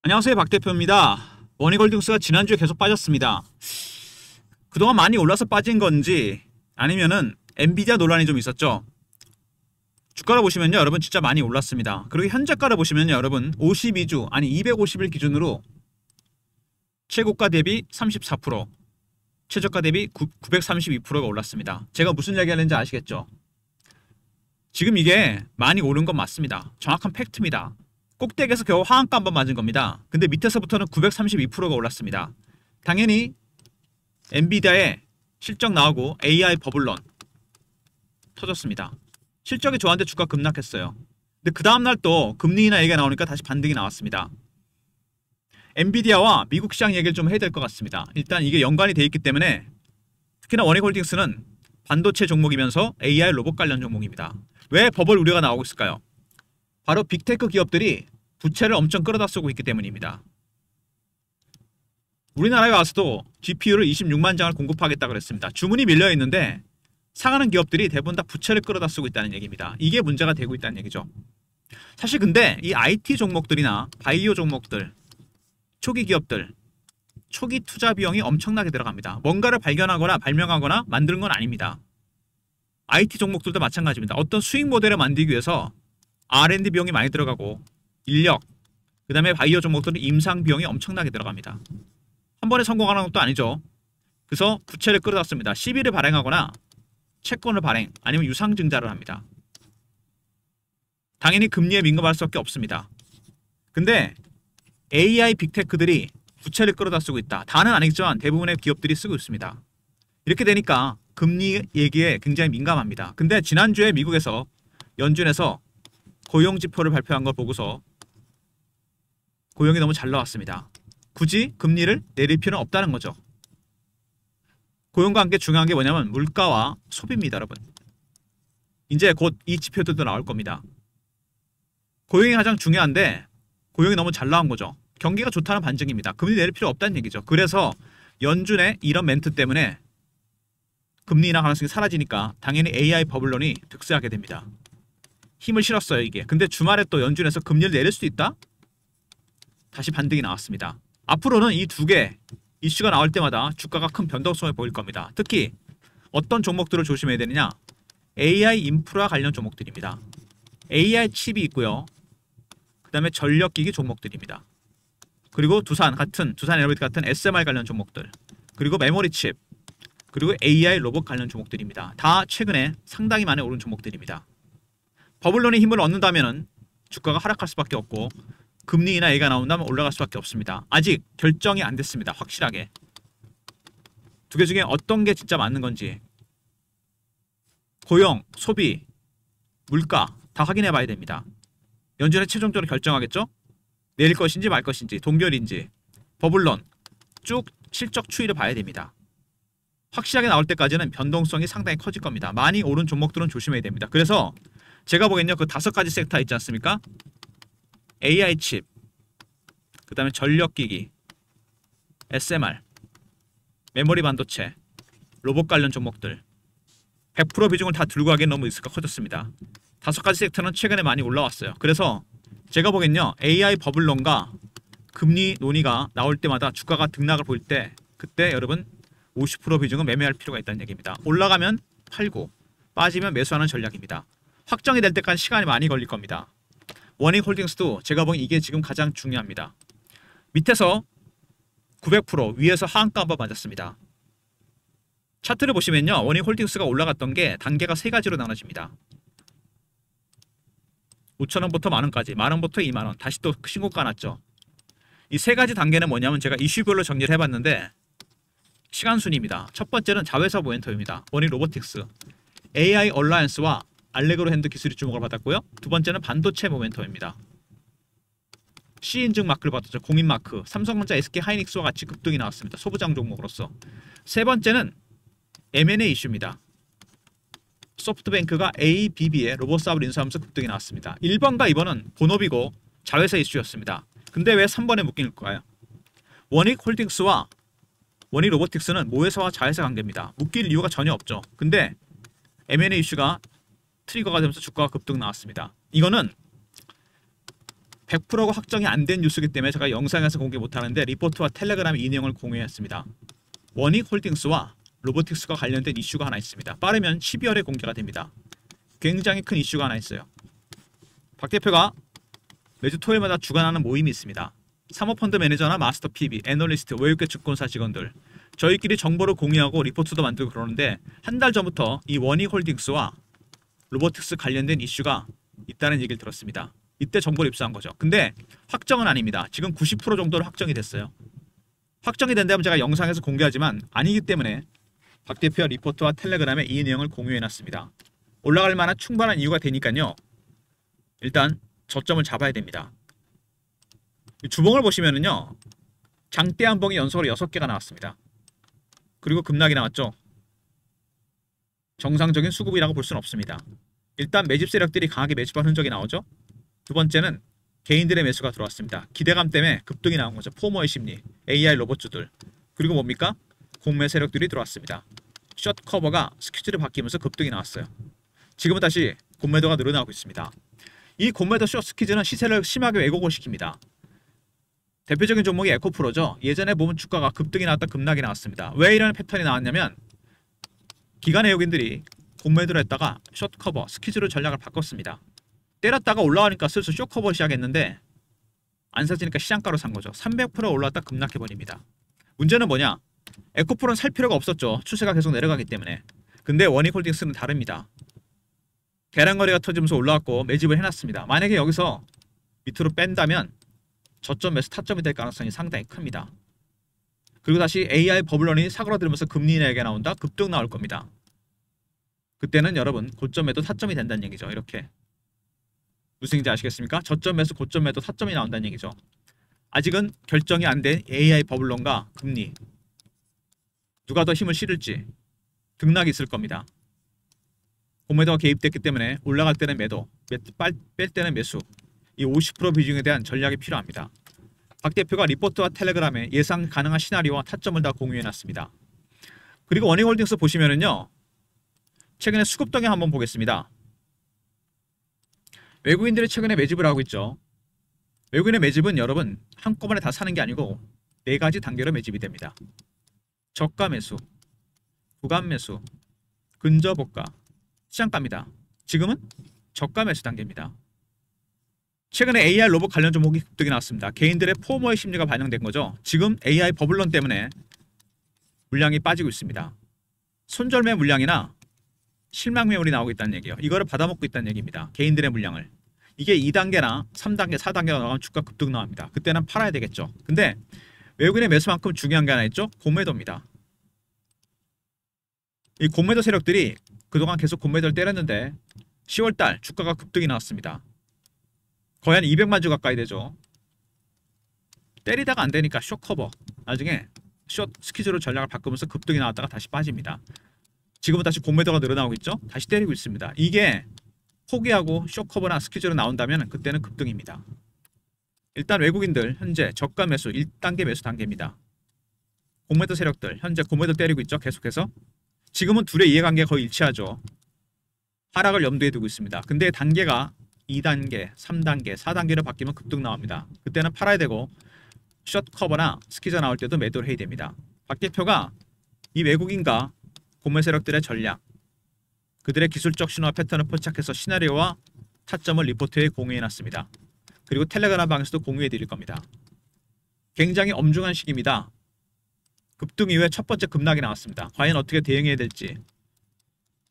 안녕하세요, 박 대표입니다. 원익홀딩스가 지난주에 계속 빠졌습니다. 그동안 많이 올라서 빠진 건지 아니면은 엔비디아 논란이 좀 있었죠. 주가를 보시면요, 여러분 진짜 많이 올랐습니다. 그리고 현재가를 보시면요, 여러분 52주 아니 250일 기준으로 최고가 대비 34%, 최저가 대비 932%가 올랐습니다. 제가 무슨 이야기 하는지 아시겠죠? 지금 이게 많이 오른 건 맞습니다. 정확한 팩트입니다. 꼭대기에서 겨우 하한가 한번 맞은 겁니다. 근데 밑에서부터는 932%가 올랐습니다. 당연히 엔비디아의 실적 나오고 AI 버블런 터졌습니다. 실적이 좋았는데 주가 급락했어요. 근데 그 다음날 또 금리 인하 얘기가 나오니까 다시 반등이 나왔습니다. 엔비디아와 미국 시장 얘기를 좀 해야 될 것 같습니다. 일단 이게 연관이 돼 있기 때문에 특히나 원익홀딩스는 반도체 종목이면서 AI 로봇 관련 종목입니다. 왜 버블 우려가 나오고 있을까요? 바로 빅테크 기업들이 부채를 엄청 끌어다 쓰고 있기 때문입니다. 우리나라에 와서도 GPU를 26만 장을 공급하겠다고 그랬습니다. 주문이 밀려 있는데 상하는 기업들이 대부분 다 부채를 끌어다 쓰고 있다는 얘기입니다. 이게 문제가 되고 있다는 얘기죠. 사실 근데 이 IT 종목들이나 바이오 종목들, 초기 기업들, 초기 투자 비용이 엄청나게 들어갑니다. 뭔가를 발견하거나 발명하거나 만드는 건 아닙니다. IT 종목들도 마찬가지입니다. 어떤 수익 모델을 만들기 위해서 R&D 비용이 많이 들어가고 인력, 그 다음에 바이오 종목들은 임상 비용이 엄청나게 들어갑니다. 한 번에 성공하는 것도 아니죠. 그래서 부채를 끌어다 씁니다. 시비를 발행하거나 채권을 발행, 아니면 유상증자를 합니다. 당연히 금리에 민감할 수밖에 없습니다. 근데 AI 빅테크들이 부채를 끌어다 쓰고 있다. 다는 아니지만 대부분의 기업들이 쓰고 있습니다. 이렇게 되니까 금리 얘기에 굉장히 민감합니다. 근데 지난주에 미국에서 연준에서 고용지표를 발표한 걸 보고서 고용이 너무 잘 나왔습니다. 굳이 금리를 내릴 필요는 없다는 거죠. 고용과 함께 중요한 게 뭐냐면 물가와 소비입니다, 여러분. 이제 곧 이 지표들도 나올 겁니다. 고용이 가장 중요한데 고용이 너무 잘 나온 거죠. 경기가 좋다는 반증입니다. 금리 내릴 필요 없다는 얘기죠. 그래서 연준의 이런 멘트 때문에 금리 인하 가능성이 사라지니까 당연히 AI 버블론이 득세하게 됩니다. 힘을 실었어요, 이게. 근데 주말에 또 연준에서 금리를 내릴 수도 있다? 다시 반등이 나왔습니다. 앞으로는 이 두 개 이슈가 나올 때마다 주가가 큰 변동성을 보일 겁니다. 특히 어떤 종목들을 조심해야 되느냐? AI 인프라 관련 종목들입니다. AI 칩이 있고요. 그 다음에 전력기기 종목들입니다. 그리고 두산 에너비티 같은 SMR 관련 종목들, 그리고 메모리 칩, 그리고 AI 로봇 관련 종목들입니다. 다 최근에 상당히 많이 오른 종목들입니다. 버블론의 힘을 얻는다면 주가가 하락할 수밖에 없고 금리 인하 얘기가 나온다면 올라갈 수밖에 없습니다. 아직 결정이 안 됐습니다. 확실하게. 두 개 중에 어떤 게 진짜 맞는 건지 고용, 소비, 물가 다 확인해 봐야 됩니다. 연준에 최종적으로 결정하겠죠? 내릴 것인지 말 것인지, 동결인지, 버블론 쭉 실적 추이를 봐야 됩니다. 확실하게 나올 때까지는 변동성이 상당히 커질 겁니다. 많이 오른 종목들은 조심해야 됩니다. 그래서 제가 보기엔요, 그 5가지 섹터 있지 않습니까? AI 칩, 그 다음에 전력기기, SMR, 메모리 반도체, 로봇 관련 종목들 100% 비중을 다 들고 가기엔 너무 리스크가 커졌습니다. 5가지 섹터는 최근에 많이 올라왔어요. 그래서 제가 보기엔요, AI 버블론과 금리 논의가 나올 때마다 주가가 등락을 보일 때 그때 여러분 50% 비중은 매매할 필요가 있다는 얘기입니다. 올라가면 팔고 빠지면 매수하는 전략입니다. 확정이 될 때까지 시간이 많이 걸릴 겁니다. 원익홀딩스도 제가 보기엔 이게 지금 가장 중요합니다. 밑에서 900%, 위에서 하한가 한번 맞았습니다. 차트를 보시면요, 원익홀딩스가 올라갔던 게 단계가 3가지로 나눠집니다. 5,000원부터 만원까지, 만원부터 2만원, 다시 또 신고가 났죠. 이 3가지 단계는 뭐냐면 제가 이슈별로 정리를 해봤는데 시간순위입니다. 첫 번째는 자회사 모멘텀입니다. 원익 로보틱스, AI 얼라이언스와 알레그로 핸드 기술이 주목을 받았고요. 두 번째는 반도체 모멘텀입니다. C인증 마크를 받았죠. 공인마크, 삼성전자, SK 하이닉스와 같이 급등이 나왔습니다. 소부장 종목으로서. 세 번째는 M&A 이슈입니다. 소프트뱅크가 ABB의 로봇 사업을 인수하면서 급등이 나왔습니다. 1번과 2번은 본업이고 자회사 이슈였습니다. 근데 왜 3번에 묶일까요? 원익홀딩스와 원익 로보틱스는 모회사와 자회사 관계입니다. 묶일 이유가 전혀 없죠. 근데 M&A 이슈가 트리거가 되면서 주가가 급등 나왔습니다. 이거는 100%가 확정이 안 된 뉴스이기 때문에 제가 영상에서 공개 못하는데 리포트와 텔레그램 이 내용을 공유했습니다. 원익홀딩스와 로보틱스가 관련된 이슈가 하나 있습니다. 빠르면 12월에 공개가 됩니다. 굉장히 큰 이슈가 하나 있어요. 박 대표가 매주 토요일마다 주관하는 모임이 있습니다. 사모펀드 매니저나 마스터 PB, 애널리스트, 외국계 증권사 직원들 저희끼리 정보를 공유하고 리포트도 만들고 그러는데 한 달 전부터 이 원익홀딩스와 로보틱스 관련된 이슈가 있다는 얘기를 들었습니다. 이때 정보를 입수한 거죠. 근데 확정은 아닙니다. 지금 90% 정도로 확정이 됐어요. 확정이 된다면 제가 영상에서 공개하지만 아니기 때문에 박 대표와 리포트와 텔레그램에 이 내용을 공유해놨습니다. 올라갈 만한 충분한 이유가 되니까요. 일단 저점을 잡아야 됩니다. 주봉을 보시면은요. 장대 한 봉이 연속으로 6개가 나왔습니다. 그리고 급락이 나왔죠. 정상적인 수급이라고 볼 수는 없습니다. 일단 매집 세력들이 강하게 매집한 흔적이 나오죠. 두 번째는 개인들의 매수가 들어왔습니다. 기대감 때문에 급등이 나온 거죠. 포머의 심리, AI 로봇주들. 그리고 뭡니까? 공매 세력들이 들어왔습니다. 숏 커버가 스퀴즈를 바뀌면서 급등이 나왔어요. 지금은 다시 공매도가 늘어나고 있습니다. 이 공매도 숏 스퀴즈는 시세를 심하게 왜곡을 시킵니다. 대표적인 종목이 에코프로죠. 예전에 보면 주가가 급등이 나왔다 급락이 나왔습니다. 왜 이런 패턴이 나왔냐면 기관 외국인들이 공매도를 했다가 숏 커버, 스퀴즈로 전략을 바꿨습니다. 때렸다가 올라가니까 슬슬 숏 커버 시작했는데 안 사지니까 시장가로 산 거죠. 300% 올라왔다 급락해버립니다. 문제는 뭐냐? 에코프로는 살 필요가 없었죠. 추세가 계속 내려가기 때문에. 근데 원익홀딩스는 다릅니다. 계량거래가 터지면서 올라왔고 매집을 해놨습니다. 만약에 여기서 밑으로 뺀다면 저점 매수 타점이 될 가능성이 상당히 큽니다. 그리고 다시 AI 버블런이 사그라들면서 금리 인하가 나온다. 급등 나올 겁니다. 그때는 여러분 고점 매도 타점이 된다는 얘기죠. 이렇게. 무슨 얘기인지 아시겠습니까? 저점 매수 고점 매도 타점이 나온다는 얘기죠. 아직은 결정이 안 된 AI 버블런과 금리 누가 더 힘을 실을지 등락이 있을 겁니다. 공매도가 개입됐기 때문에 올라갈 때는 매도, 뺄 때는 매수. 이 50% 비중에 대한 전략이 필요합니다. 박 대표가 리포트와 텔레그램에 예상 가능한 시나리오와 타점을 다 공유해놨습니다. 그리고 원익홀딩스 보시면은요. 최근에 수급 동향 한번 보겠습니다. 외국인들이 최근에 매집을 하고 있죠. 외국인의 매집은 여러분 한꺼번에 다 사는 게 아니고 4가지 단계로 매집이 됩니다. 저가 매수, 구간 매수, 근저보가, 시장가입니다. 지금은 저가 매수 단계입니다. 최근에 AI 로봇 관련 종목이 급등이 나왔습니다. 개인들의 포머의 심리가 반영된 거죠. 지금 AI 버블런 때문에 물량이 빠지고 있습니다. 손절매 물량이나 실망 매물이 나오고 있다는 얘기예요. 이거를 받아먹고 있다는 얘기입니다. 개인들의 물량을. 이게 2단계나 3단계, 4단계가 나가면 주가 급등 나옵니다. 그때는 팔아야 되겠죠. 근데 외국인의 매수만큼 중요한 게 하나 있죠. 공매도입니다. 이 공매도 세력들이 그동안 계속 공매도를 때렸는데 10월달 주가가 급등이 나왔습니다. 거의 한 200만 주 가까이 되죠. 때리다가 안 되니까 숏 커버. 나중에 숏 스퀴즈로 전략을 바꾸면서 급등이 나왔다가 다시 빠집니다. 지금은 다시 공매도가 늘어나고 있죠. 다시 때리고 있습니다. 이게 포기하고 숏 커버나 스퀴즈로 나온다면 그때는 급등입니다. 일단 외국인들 현재 저가 매수 1단계 매수 단계입니다. 공매도 세력들 현재 공매도 때리고 있죠. 계속해서. 지금은 둘의 이해관계가 거의 일치하죠. 하락을 염두에 두고 있습니다. 근데 단계가 2단계, 3단계, 4단계로 바뀌면 급등 나옵니다. 그때는 팔아야 되고 숏 커버나 스퀴즈 나올 때도 매도를 해야 됩니다. 박 대표가 이 외국인과 공매 세력들의 전략, 그들의 기술적 신호와 패턴을 포착해서 시나리오와 타점을 리포트에 공유해놨습니다. 그리고 텔레그램 방에서도 공유해드릴 겁니다. 굉장히 엄중한 시기입니다. 급등 이후에 첫 번째 급락이 나왔습니다. 과연 어떻게 대응해야 될지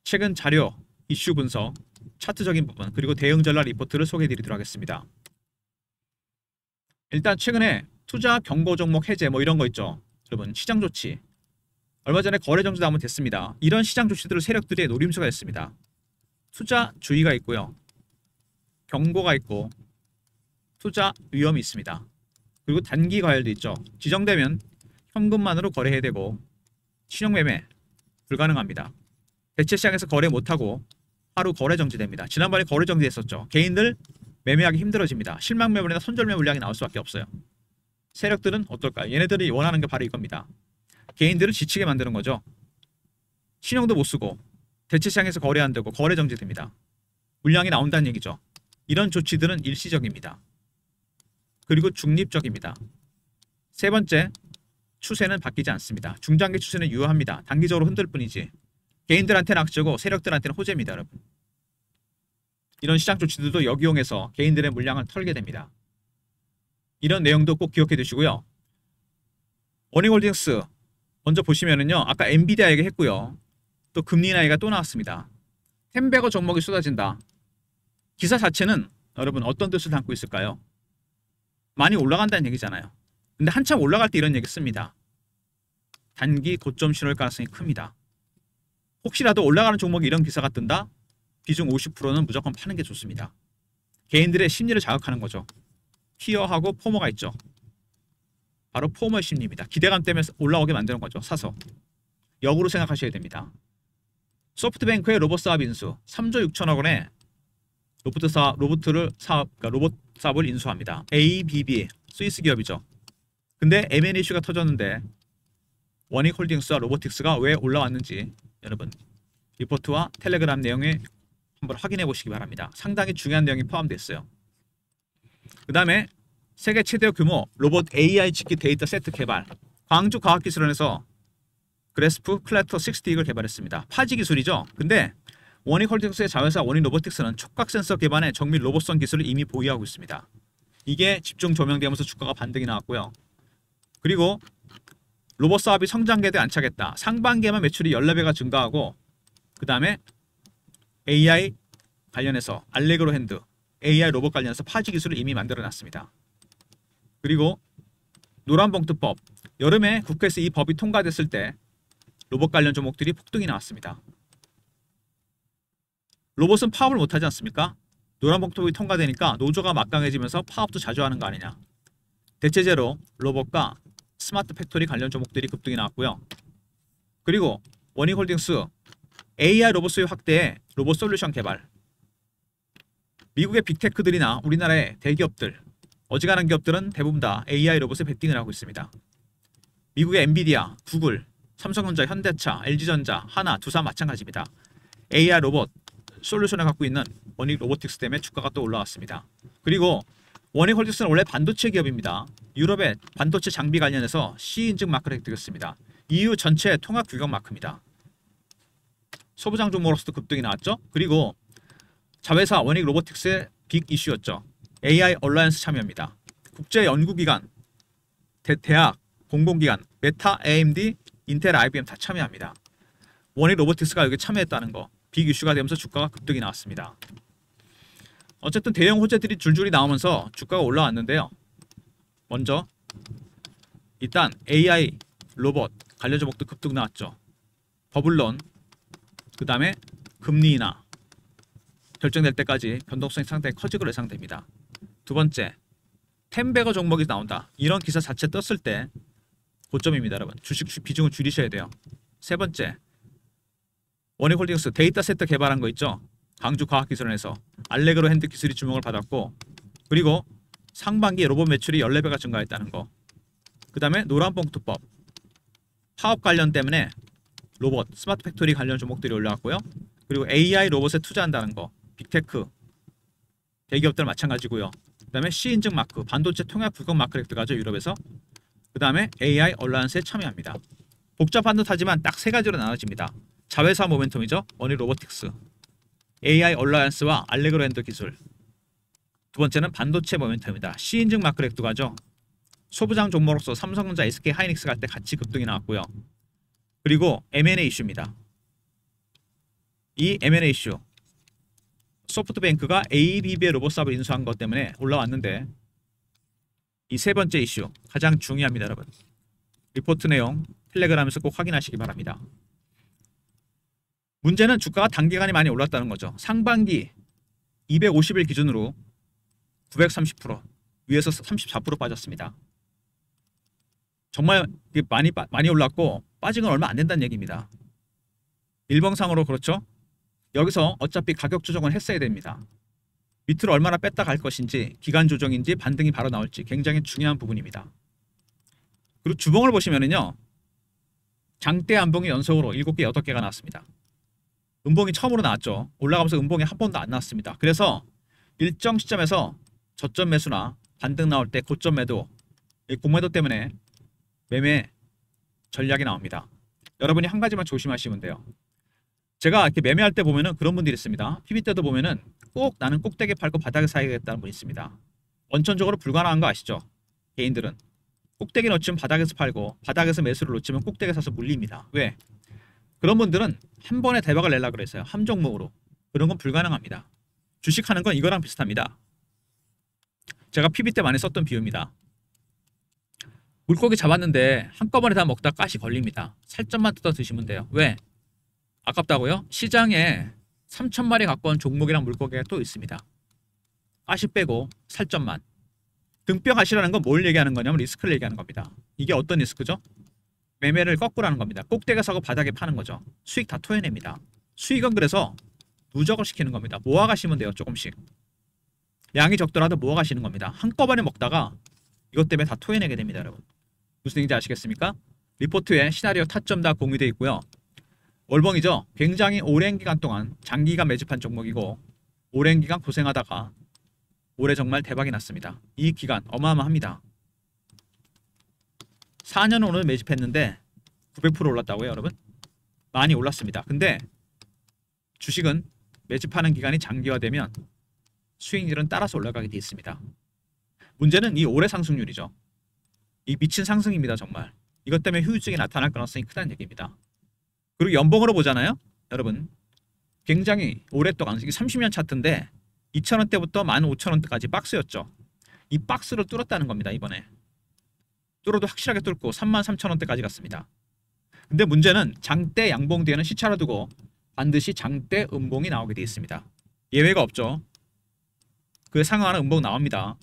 최근 자료, 이슈 분석, 차트적인 부분 그리고 대응 전략 리포트를 소개해드리도록 하겠습니다. 일단 최근에 투자 경고 종목 해제 뭐 이런 거 있죠. 여러분 시장 조치 얼마 전에 거래 정지도 한번 됐습니다. 이런 시장 조치들을 세력들의 노림수가 있습니다. 투자 주의가 있고요. 경고가 있고 투자 위험이 있습니다. 그리고 단기 과열도 있죠. 지정되면 현금만으로 거래해야 되고 신용매매 불가능합니다. 대체 시장에서 거래 못하고 하루 거래 정지됩니다. 지난번에 거래 정지했었죠. 개인들 매매하기 힘들어집니다. 실망 매물이나 손절매 물량이 나올 수밖에 없어요. 세력들은 어떨까요? 얘네들이 원하는 게 바로 이겁니다. 개인들을 지치게 만드는 거죠. 신용도 못 쓰고 대체 시장에서 거래 안 되고 거래 정지됩니다. 물량이 나온다는 얘기죠. 이런 조치들은 일시적입니다. 그리고 중립적입니다. 세 번째, 추세는 바뀌지 않습니다. 중장기 추세는 유효합니다. 단기적으로 흔들 뿐이지 개인들한테는 악재고 세력들한테는 호재입니다. 여러분. 이런 시장 조치들도 역이용해서 개인들의 물량을 털게 됩니다. 이런 내용도 꼭 기억해 두시고요. 원익홀딩스 먼저 보시면은요. 아까 엔비디아 얘기했고요. 또 금리 인하가 또 나왔습니다. 템베거 종목이 쏟아진다. 기사 자체는 여러분 어떤 뜻을 담고 있을까요? 많이 올라간다는 얘기잖아요. 근데 한참 올라갈 때 이런 얘기 씁니다. 단기 고점 신호일 가능성이 큽니다. 혹시라도 올라가는 종목이 이런 기사가 뜬다? 비중 50%는 무조건 파는 게 좋습니다. 개인들의 심리를 자극하는 거죠. 피어하고 포모가 있죠. 바로 포모의 심리입니다. 기대감 때문에 올라오게 만드는 거죠. 사서. 역으로 생각하셔야 됩니다. 소프트뱅크의 로봇 사업 인수 3조 6천억 원에 로봇 사업을 인수합니다. ABB 스위스 기업이죠. 근데 M&A 이슈가 터졌는데 원익홀딩스와 로보틱스가 왜 올라왔는지 여러분 리포트와 텔레그램 내용에 한번 확인해 보시기 바랍니다. 상당히 중요한 내용이 포함되어 있어요. 그 다음에 세계 최대 규모 로봇 AI 치킨 데이터 세트 개발 광주과학기술원에서 그래스프 클래터 60을 개발했습니다. 파지 기술이죠. 근데 원익홀딩스의 자회사 원익로보틱스는 촉각 센서 기반의 정밀 로봇선 기술을 이미 보유하고 있습니다. 이게 집중 조명되면서 주가가 반등이 나왔고요. 그리고 로봇 사업이 성장궤도에 안착했다. 상반기에만 매출이 14배가 증가하고 그 다음에 AI 관련해서 알레그로 핸드 AI 로봇 관련해서 파지 기술을 이미 만들어놨습니다. 그리고 노란봉투법 여름에 국회에서 이 법이 통과됐을 때 로봇 관련 종목들이 폭등이 나왔습니다. 로봇은 파업을 못하지 않습니까? 노란봉투법이 통과되니까 노조가 막강해지면서 파업도 자주 하는 거 아니냐. 대체제로 로봇과 스마트 팩토리 관련 종목들이 급등이 나왔고요. 그리고 원익홀딩스 AI 로봇 수요 확대에 로봇 솔루션 개발. 미국의 빅테크들이나 우리나라의 대기업들, 어지간한 기업들은 대부분 다 AI 로봇에 베팅을 하고 있습니다. 미국의 엔비디아, 구글, 삼성전자, 현대차, LG전자, 하나, 두산 마찬가지입니다. AI 로봇 솔루션을 갖고 있는 원익 로보틱스 때문에 주가가 또 올라왔습니다. 그리고 원익홀딩스는 원래 반도체 기업입니다. 유럽의 반도체 장비 관련해서 C인증 마크를 획득했습니다. EU 전체 통합 규격 마크입니다. 소부장 종목으로서도 급등이 나왔죠. 그리고 자회사 원익 로보틱스의 빅 이슈였죠. AI 얼라이언스 참여입니다. 국제 연구기관, 대학, 공공기관, 메타, AMD, 인텔, IBM 다 참여합니다. 원익 로보틱스가 여기 참여했다는 거 빅 이슈가 되면서 주가가 급등이 나왔습니다. 어쨌든 대형 호재들이 줄줄이 나오면서 주가가 올라왔는데요. 먼저 일단 AI 로봇 관련 종목도 급등 나왔죠. 버블론, 그 다음에 금리 인하 결정될 때까지 변동성이 상당히 커질 것으로 예상됩니다. 두 번째, 템베거 종목이 나온다. 이런 기사 자체 떴을 때 고점입니다. 여러분. 주식 비중을 줄이셔야 돼요. 세 번째, 원익홀딩스 데이터 세트 개발한 거 있죠. 광주과학기술원에서 알레그로 핸드 기술이 주목을 받았고 그리고 상반기에 로봇 매출이 14배가 증가했다는 거. 그 다음에 노란봉투법 파업 관련 때문에 로봇, 스마트 팩토리 관련 종목들이 올라왔고요. 그리고 AI 로봇에 투자한다는 거. 빅테크 대기업들 마찬가지고요. 그 다음에 C인증 마크, 반도체 통합 규격 마크를 획득하죠. 유럽에서. 그 다음에 AI 얼라이언스에 참여합니다. 복잡한 듯하지만 딱 세 가지로 나눠집니다. 자회사 모멘텀이죠. 원익 로보틱스, AI 얼라이언스와 알레그로 핸드 기술. 두 번째는 반도체 모멘텀입니다. C인증 마크를 획득하죠. 소부장 종목으로서 삼성전자, SK 하이닉스 갈 때 같이 급등이 나왔고요. 그리고 M&A 이슈입니다. 이 M&A 이슈 소프트뱅크가 ABB의 로봇 사업을 인수한 것 때문에 올라왔는데 이 세 번째 이슈 가장 중요합니다. 여러분. 리포트 내용 텔레그램에서 꼭 확인하시기 바랍니다. 문제는 주가가 단기간에 많이 올랐다는 거죠. 상반기 250일 기준으로 930% 위에서 34% 빠졌습니다. 정말 많이 올랐고 빠진 건 얼마 안 된다는 얘기입니다. 일봉상으로 그렇죠. 여기서 어차피 가격 조정을 했어야 됩니다. 밑으로 얼마나 뺐다 갈 것인지 기간 조정인지 반등이 바로 나올지 굉장히 중요한 부분입니다. 그리고 주봉을 보시면은요. 장대 안봉이 연속으로 7개, 8개가 나왔습니다. 음봉이 처음으로 나왔죠. 올라가면서 음봉이 한 번도 안 나왔습니다. 그래서 일정 시점에서 저점 매수나 반등 나올 때 고점 매도, 이 공매도 때문에 매매 전략이 나옵니다. 여러분이 한 가지만 조심하시면 돼요. 제가 이렇게 매매할 때 보면은 그런 분들이 있습니다. PB 때도 보면은 꼭 나는 꼭대기 팔고 바닥에 사야겠다는 분이 있습니다. 원천적으로 불가능한 거 아시죠? 개인들은 꼭대기 놓치면 바닥에서 팔고 바닥에서 매수를 놓치면 꼭대기 사서 물립니다. 왜? 그런 분들은 한 번에 대박을 내려고 그랬어요. 한 종목으로. 그런 건 불가능합니다. 주식하는 건 이거랑 비슷합니다. 제가 PB 때 많이 썼던 비유입니다. 물고기 잡았는데 한꺼번에 다 먹다 가시 걸립니다. 살점만 뜯어 드시면 돼요. 왜? 아깝다고요? 시장에 3,000마리 가까운 종목이랑 물고기가 또 있습니다. 가시 빼고 살점만. 등뼈가시라는 건 뭘 얘기하는 거냐면 리스크를 얘기하는 겁니다. 이게 어떤 리스크죠? 매매를 거꾸로 하는 겁니다. 꼭대기 사고 바닥에 파는 거죠. 수익 다 토해냅니다. 수익은 그래서 누적을 시키는 겁니다. 모아가시면 돼요. 조금씩. 양이 적더라도 모아가시는 겁니다. 한꺼번에 먹다가 이것 때문에 다 토해내게 됩니다. 여러분. 무슨 얘기인지 아시겠습니까? 리포트에 시나리오 타점 다 공유되어 있고요. 월봉이죠. 굉장히 오랜 기간 동안 장기간 매집한 종목이고 오랜 기간 고생하다가 올해 정말 대박이 났습니다. 이 기간 어마어마합니다. 4년 오늘 매집했는데 900% 올랐다고요, 여러분? 많이 올랐습니다. 근데 주식은 매집하는 기간이 장기화되면 수익률은 따라서 올라가게 돼 있습니다. 문제는 이 올해 상승률이죠. 이 미친 상승입니다, 정말. 이것 때문에 후유증이 나타날 가능성이 크다는 얘기입니다. 그리고 연봉으로 보잖아요, 여러분. 굉장히 오랫동안 30년 차트인데 2,000원대부터 15,000원대까지 박스였죠. 이 박스를 뚫었다는 겁니다, 이번에. 뚫어도 확실하게 뚫고 33,000원대까지 갔습니다. 근데 문제는 장대 양봉 뒤에는 시차를 두고 반드시 장대 음봉이 나오게 되어 있습니다. 예외가 없죠. 그에 상응하는 음봉 나옵니다.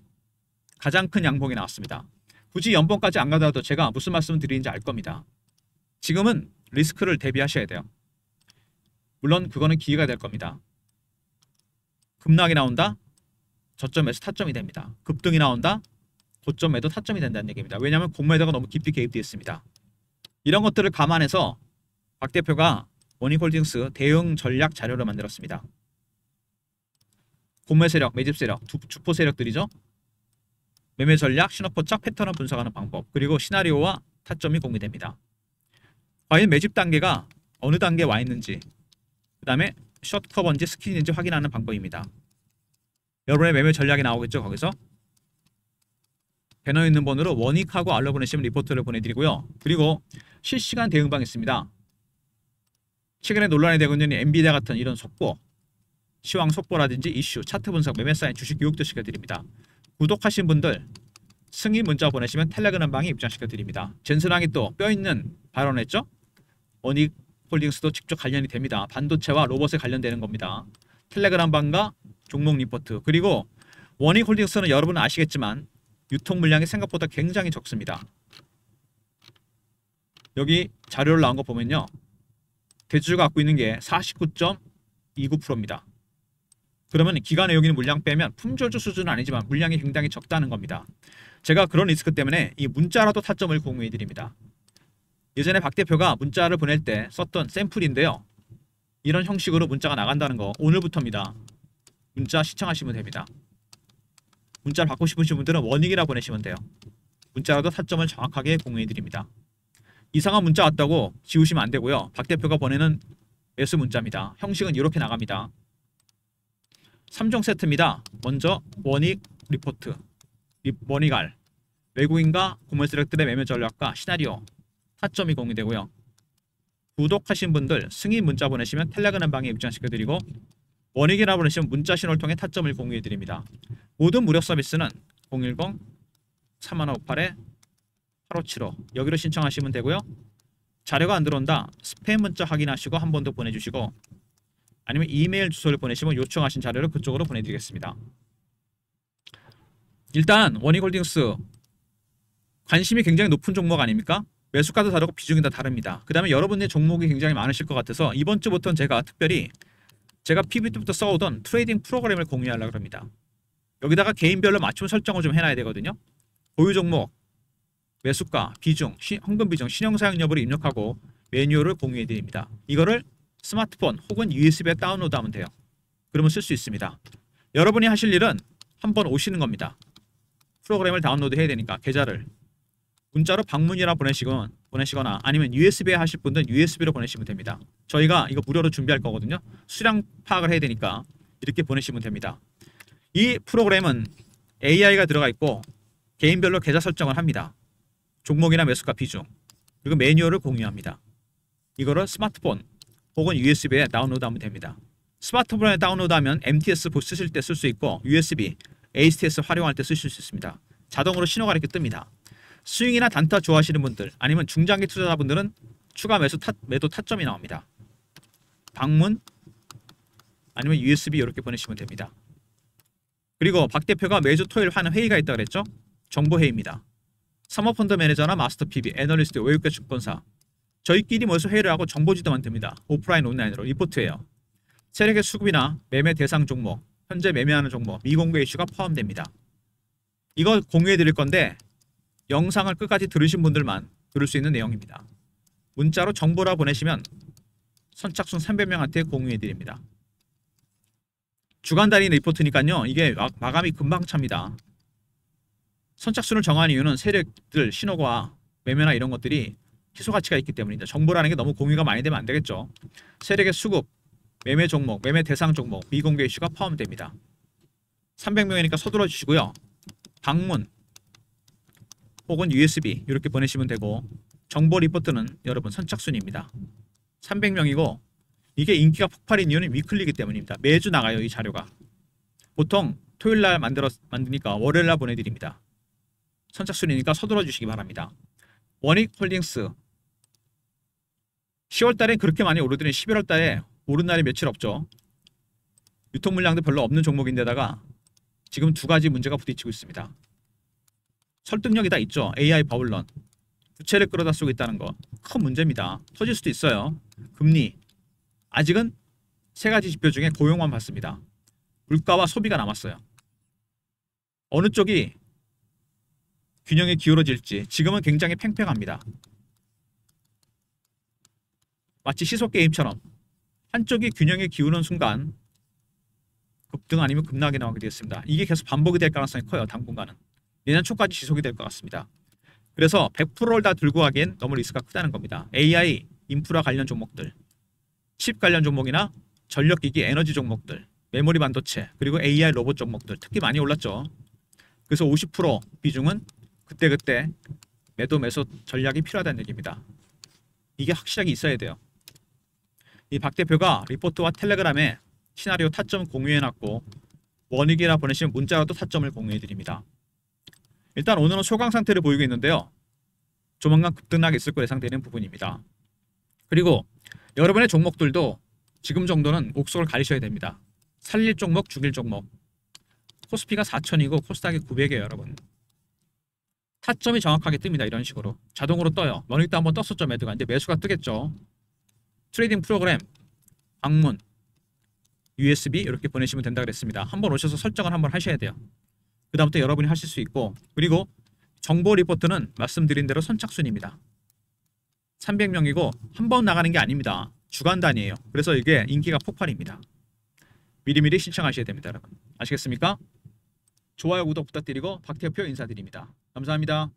가장 큰 양봉이 나왔습니다. 굳이 연봉까지 안 가더라도 제가 무슨 말씀을 드리는지 알 겁니다. 지금은 리스크를 대비하셔야 돼요. 물론 그거는 기회가 될 겁니다. 급락이 나온다? 저점에서 타점이 됩니다. 급등이 나온다? 고점에도 타점이 된다는 얘기입니다. 왜냐하면 공매도가 너무 깊이 개입되어 있습니다. 이런 것들을 감안해서 박 대표가 원익홀딩스 대응 전략 자료를 만들었습니다. 공매 세력, 매집 세력, 주포 세력들이죠. 매매 전략, 신호포착, 패턴을 분석하는 방법, 그리고 시나리오와 타점이 공개됩니다. 과연 매집 단계가 어느 단계에 와 있는지, 그 다음에 숏커버인지 스킨인지 확인하는 방법입니다. 여러분의 매매 전략이 나오겠죠. 거기서 배너에 있는 번호로 원익하고 알러 보내시면 리포트를 보내드리고요. 그리고 실시간 대응방 있습니다. 최근에 논란이 되고 있는 엔비디아 같은 이런 속보, 시황 속보라든지 이슈, 차트 분석, 매매 사인, 주식 교육도 시켜드립니다. 구독하신 분들 승인 문자 보내시면 텔레그램 방에 입장시켜드립니다. 젠슨왕이 또 뼈있는 발언했죠. 원익홀딩스도 직접 관련이 됩니다. 반도체와 로봇에 관련되는 겁니다. 텔레그램 방과 종목 리포트, 그리고 원익홀딩스는 여러분은 아시겠지만 유통 물량이 생각보다 굉장히 적습니다. 여기 자료를 나온 거 보면요. 대주주가 갖고 있는 게 49.29%입니다. 그러면 기간에 여기는 물량 빼면 품절주 수준은 아니지만 물량이 굉장히 적다는 겁니다. 제가 그런 리스크 때문에 이 문자라도 타점을 공유해 드립니다. 예전에 박 대표가 문자를 보낼 때 썼던 샘플인데요. 이런 형식으로 문자가 나간다는 거 오늘부터입니다. 문자 시청하시면 됩니다. 문자를 받고 싶으신 분들은 원익이라 보내시면 돼요. 문자라도 타점을 정확하게 공유해 드립니다. 이상한 문자 왔다고 지우시면 안 되고요. 박 대표가 보내는 매수 문자입니다. 형식은 이렇게 나갑니다. 3종 세트입니다. 먼저 원익 리포트, 원익알, 외국인과 공매 세력들의 매매 전략과 시나리오, 타점이 공유되고요. 구독하신 분들 승인 문자 보내시면 텔레그램 방에 입장시켜드리고 원익이라 보내시면 문자 신호를 통해 타점을 공유해드립니다. 모든 무료 서비스는 010-3158-8575 여기로 신청하시면 되고요. 자료가 안 들어온다. 스팸 문자 확인하시고 한 번 더 보내주시고 아니면 이메일 주소를 보내시면 요청하신 자료를 그쪽으로 보내드리겠습니다. 일단 원익홀딩스 관심이 굉장히 높은 종목 아닙니까? 매수가도 다르고 비중이 다 다릅니다. 그 다음에 여러분의 종목이 굉장히 많으실 것 같아서 이번 주부터는 제가 특별히 제가 PB 때부터 써오던 트레이딩 프로그램을 공유하려고 합니다. 여기다가 개인별로 맞춤 설정을 좀 해놔야 되거든요. 보유 종목, 매수가, 비중, 현금 비중, 신용 사용 여부를 입력하고 매뉴얼을 공유해 드립니다. 이거를 스마트폰 혹은 USB에 다운로드하면 돼요. 그러면 쓸 수 있습니다. 여러분이 하실 일은 한번 오시는 겁니다. 프로그램을 다운로드 해야 되니까 계좌를 문자로 방문이라 보내시거나 아니면 USB에 하실 분들은 USB로 보내시면 됩니다. 저희가 이거 무료로 준비할 거거든요. 수량 파악을 해야 되니까 이렇게 보내시면 됩니다. 이 프로그램은 AI가 들어가 있고 개인별로 계좌 설정을 합니다. 종목이나 매수가 비중 그리고 매뉴얼을 공유합니다. 이거를 스마트폰 혹은 USB에 다운로드하면 됩니다. 스마트폰에 다운로드하면 MTS 쓰실 때 쓸 수 있고 USB, ASTS 활용할 때 쓰실 수 있습니다. 자동으로 신호가 이렇게 뜹니다. 스윙이나 단타 좋아하시는 분들 아니면 중장기 투자자분들은 추가 매도 타점이 나옵니다. 방문 아니면 USB 이렇게 보내시면 됩니다. 그리고 박 대표가 매주 토요일 하는 회의가 있다고 그랬죠? 정보회의입니다. 사모펀드 매니저나 마스터 PB, 애널리스트, 외국계 증권사 저희끼리 모여서 회의를 하고 정보지도 만듭니다. 오프라인, 온라인으로 리포트해요. 세력의 수급이나 매매 대상 종목, 현재 매매하는 종목, 미공개 이슈가 포함됩니다. 이거 공유해 드릴 건데 영상을 끝까지 들으신 분들만 들을 수 있는 내용입니다. 문자로 정보라 보내시면 선착순 300명한테 공유해 드립니다. 주간 단위 리포트니까요. 이게 마감이 금방 찹니다. 선착순을 정한 이유는 세력들 신호가 매매나 이런 것들이 희소 가치가 있기 때문입니다. 정보라는 게 너무 공유가 많이 되면 안 되겠죠. 세력의 수급, 매매 종목, 매매 대상 종목, 미공개 이슈가 포함됩니다. 300명이니까 서둘러 주시고요. 방문 혹은 USB 이렇게 보내시면 되고 정보 리포트는 여러분 선착순입니다. 300명이고 이게 인기가 폭발인 이유는 위클리이기 때문입니다. 매주 나가요. 이 자료가. 보통 토요일날 만드니까 월요일날 보내드립니다. 선착순이니까 서둘러 주시기 바랍니다. 원익홀딩스 10월달에 그렇게 많이 오르더니 11월달에 오른 날이 며칠 없죠. 유통 물량도 별로 없는 종목인데다가 지금 두 가지 문제가 부딪히고 있습니다. 설득력이 다 있죠. AI 버블런 부채를 끌어다 쓰고 있다는 거 큰 문제입니다. 터질 수도 있어요. 금리 아직은 세 가지 지표 중에 고용만 봤습니다. 물가와 소비가 남았어요. 어느 쪽이 균형이 기울어질지 지금은 굉장히 팽팽합니다. 마치 시소게임처럼 한쪽이 균형이 기우는 순간 급등 아니면 급락이 나오게 되었습니다. 이게 계속 반복이 될 가능성이 커요. 당분간은. 내년 초까지 지속이 될 것 같습니다. 그래서 100%를 다 들고 가기엔 너무 리스크가 크다는 겁니다. AI, 인프라 관련 종목들, 칩 관련 종목이나 전력기기, 에너지 종목들, 메모리 반도체, 그리고 AI 로봇 종목들 특히 많이 올랐죠. 그래서 50% 비중은 그때그때 매도 매수 전략이 필요하다는 얘기입니다. 이게 확실하게 있어야 돼요. 이 박 대표가 리포트와 텔레그램에 시나리오 타점 공유해놨고 원익이라 보내시면 문자로도 타점을 공유해드립니다. 일단 오늘은 소강 상태를 보이고 있는데요. 조만간 급등락이 있을 거 예상되는 부분입니다. 그리고 여러분의 종목들도 지금 정도는 옥석을 가리셔야 됩니다. 살릴 종목, 죽일 종목. 코스피가 4,000이고 코스닥이 900이에요. 여러분. 타점이 정확하게 뜹니다. 이런 식으로. 자동으로 떠요. 원익도 한번 떴었죠. 매도가. 이제 매수가 뜨겠죠. 트레이딩 프로그램, 방문, USB 이렇게 보내시면 된다 그랬습니다. 한번 오셔서 설정을 한번 하셔야 돼요. 그 다음부터 여러분이 하실 수 있고 그리고 정보 리포트는 말씀드린 대로 선착순입니다. 300명이고 한 번 나가는 게 아닙니다. 주간 단위예요. 그래서 이게 인기가 폭발입니다. 미리미리 신청하셔야 됩니다. 여러분. 아시겠습니까? 좋아요, 구독 부탁드리고 박 대표 인사드립니다. 감사합니다.